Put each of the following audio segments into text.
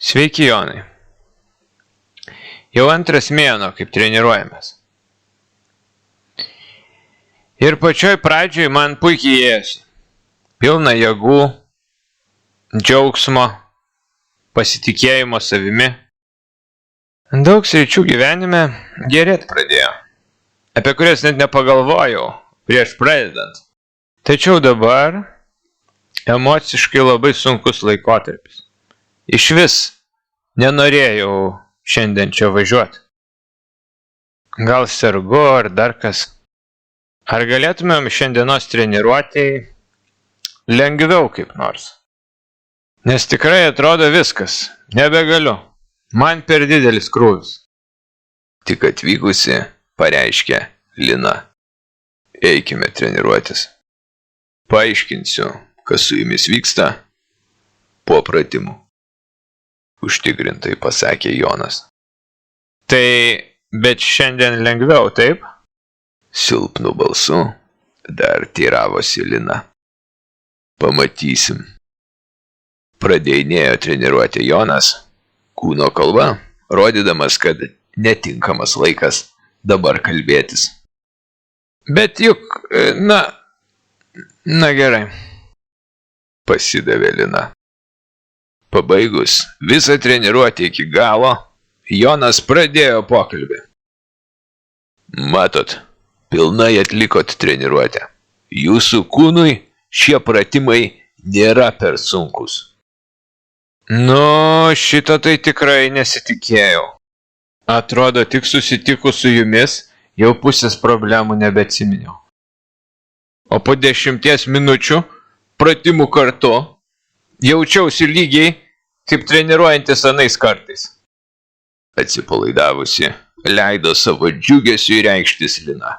Sveiki, Jonai. Jau antras mėnuo, kaip treniruojamės. Ir pačioj pradžioj man puikiai ėjosi. Pilna jėgų, džiaugsmo, pasitikėjimo savimi. Daug sričių gyvenime gerėt pradėjo, apie kurias net nepagalvojau prieš pradedant. Tačiau dabar emociškai labai sunkus laikotarpis. Išvis nenorėjau šiandien čia važiuoti. Gal sergu ar dar kas. Ar galėtumėm šiandienos treniruotei lengviau kaip nors? Nes tikrai atrodo viskas, nebegaliu. Man per didelis krūvis. Tik atvykusi, pareiškė Lina. Eikime treniruotis. Paaiškinsiu, kas su jumis vyksta po pratimų. Užtikrintai pasakė Jonas. Tai, bet šiandien lengviau, taip? Silpnu balsu dar teiravosi Lina. Pamatysim. Pradėjinėjo treniruoti Jonas, kūno kalba, rodydamas, kad netinkamas laikas dabar kalbėtis. Bet juk, na gerai. Pasidavė Lina. Pabaigus visą treniruotę iki galo, Jonas pradėjo pokalbį. Matot, pilnai atlikot treniruotę. Jūsų kūnui šie pratimai nėra per sunkus. Šito tai tikrai nesitikėjau. Atrodo, tik susitikus su jumis, jau pusės problemų nebeatsiminiau. O po 10 minučių pratimų kartu jaučiausi lygiai kaip treniruojantis anais kartais. Atsipalaidavusi, leido savo džiugesiui reikštis Lina.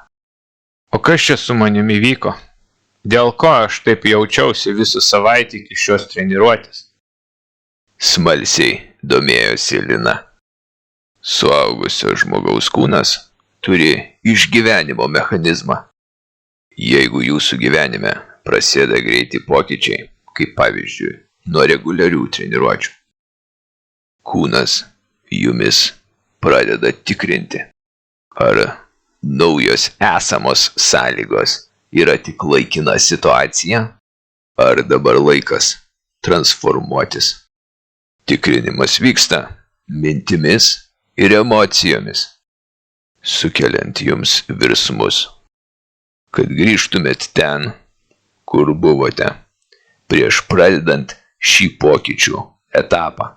O kas čia su manimi vyko? Dėl ko aš taip jaučiausi visą savaitę iki šios treniruotės? Smalsiai domėjosi Lina. Suaugusio žmogaus kūnas turi išgyvenimo mechanizmą. Jeigu jūsų gyvenime prasideda greiti pokyčiai, kaip pavyzdžiui, nuo reguliarių treniruočių, kūnas jumis pradeda tikrinti, ar naujos esamos sąlygos yra tik laikina situacija, ar dabar laikas transformuotis. Tikrinimas vyksta mintimis ir emocijomis, sukeliant jums virsmus, kad grįžtumėt ten, kur buvote, prieš pradedant šį pokyčių etapą.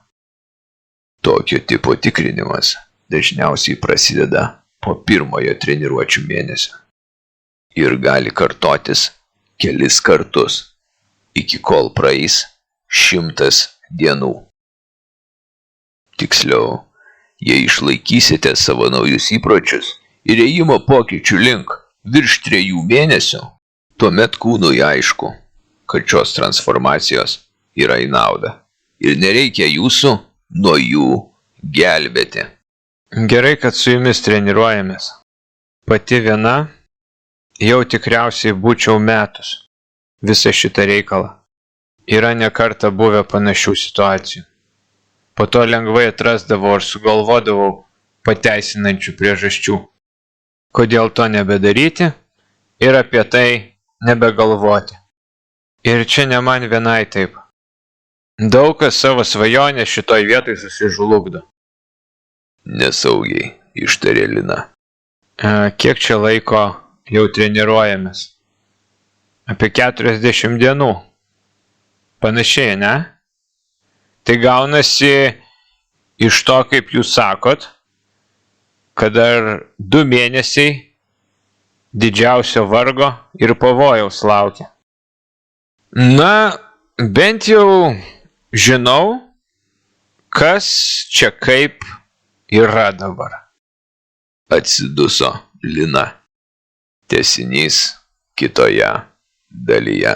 Tokio tipo tikrinimas dažniausiai prasideda po pirmojo treniruočių mėnesio ir gali kartotis kelis kartus, iki kol praeis 100 dienų. Tiksliau, jei išlaikysite savo naujus įpročius ir ėjimo pokyčių link virš 3 mėnesių, tuomet kūnui aišku, kad šios transformacijos yra į naudą ir nereikia jūsų nuo jų gelbėti. Gerai, kad su jumis treniruojamės. Pati viena jau tikriausiai būčiau metus visą šitą reikalą. Yra ne kartą buvę panašių situacijų. Po to lengvai atrasdavau ir sugalvodavau pateisinančių priežasčių, kodėl to nebedaryti ir apie tai nebegalvoti. Ir čia ne man vienai taip. Daug kas savo svajonę šitoj vietoj susižlugdo. Nesaugiai ištarė Lina. Kiek čia laiko jau treniruojamės? Apie 40 dienų. Panašiai, ne? Tai gaunasi iš to, kaip jūs sakot, kad dar 2 mėnesiai didžiausio vargo ir pavojaus laukia. Bent jau žinau, kas čia kaip yra dabar. Atsiduso Lina. Tęsinys kitoje dalyje.